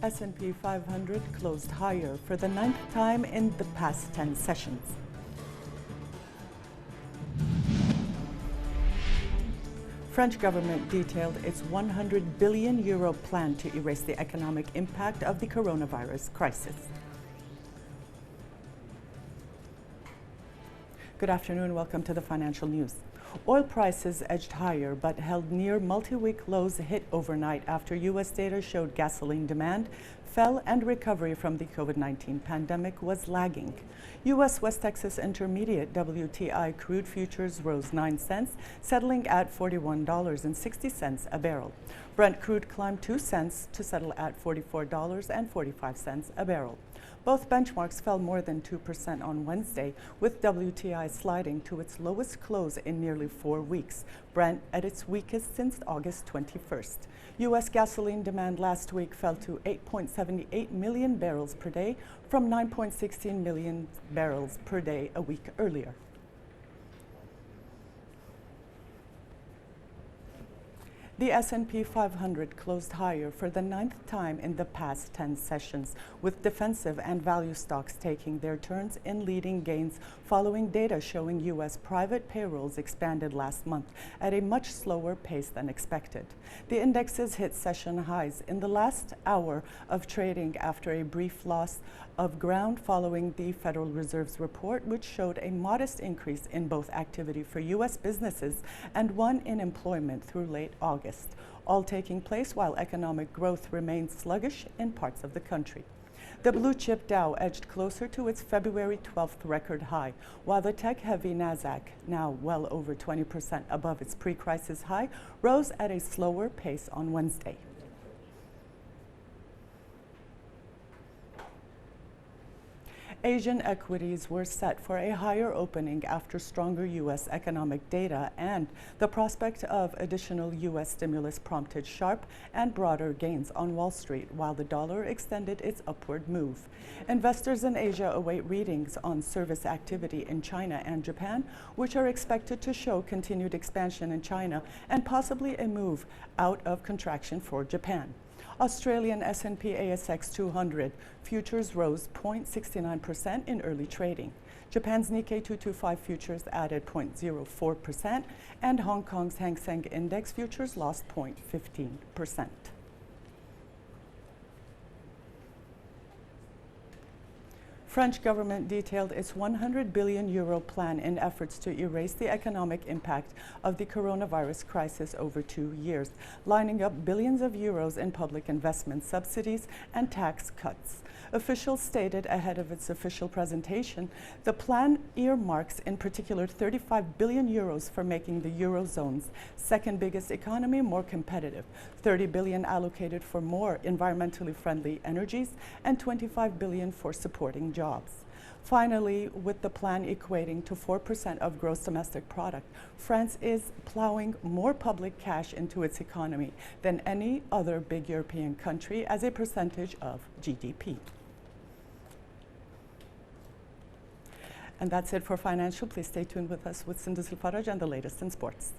S&P 500 closed higher for the ninth time in the past 10 sessions. French government detailed its €100 billion plan to erase the economic impact of the coronavirus crisis. Good afternoon. Welcome to the financial news. Oil prices edged higher but held near multi-week lows hit overnight after U.S. data showed gasoline demand fell and recovery from the COVID-19 pandemic was lagging. U.S. West Texas Intermediate WTI crude futures rose 9 cents, settling at $41.60 a barrel. Brent crude climbed 2 cents to settle at $44.45 a barrel. Both benchmarks fell more than 2% on Wednesday, with WTI sliding to its lowest close in nearly 4 weeks, Brent at its weakest since August 21st. U.S. gasoline demand last week fell to 8.78 million barrels per day from 9.16 million barrels per day a week earlier. The S&P 500 closed higher for the ninth time in the past 10 sessions, with defensive and value stocks taking their turns in leading gains following data showing U.S. private payrolls expanded last month at a much slower pace than expected. The indexes hit session highs in the last hour of trading after a brief loss of ground following the Federal Reserve's report, which showed a modest increase in both activity for U.S. businesses and one in employment through late August, all taking place while economic growth remains sluggish in parts of the country. The blue-chip Dow edged closer to its February 12th record high, while the tech-heavy Nasdaq, now well over 20% above its pre-crisis high, rose at a slower pace on Wednesday. Asian equities were set for a higher opening after stronger U.S. economic data and the prospect of additional U.S. stimulus prompted sharp and broader gains on Wall Street, while the dollar extended its upward move. Investors in Asia await readings on service activity in China and Japan, which are expected to show continued expansion in China and possibly a move out of contraction for Japan. Australian S&P ASX 200 futures rose 0.69% in early trading. Japan's Nikkei 225 futures added 0.04%, and Hong Kong's Hang Seng Index futures lost 0.15%. French government detailed its €100 billion plan in efforts to erase the economic impact of the coronavirus crisis over 2 years, lining up billions of euros in public investment subsidies and tax cuts. Officials stated ahead of its official presentation, the plan earmarks in particular €35 billion for making the Eurozone's second biggest economy more competitive, $30 billion allocated for more environmentally friendly energies, and $25 billion for supporting jobs. Finally, with the plan equating to 4% of gross domestic product, France is plowing more public cash into its economy than any other big European country as a percentage of GDP. And that's it for financial. Please stay tuned with us with Sindhu Silfaraj and the latest in sports.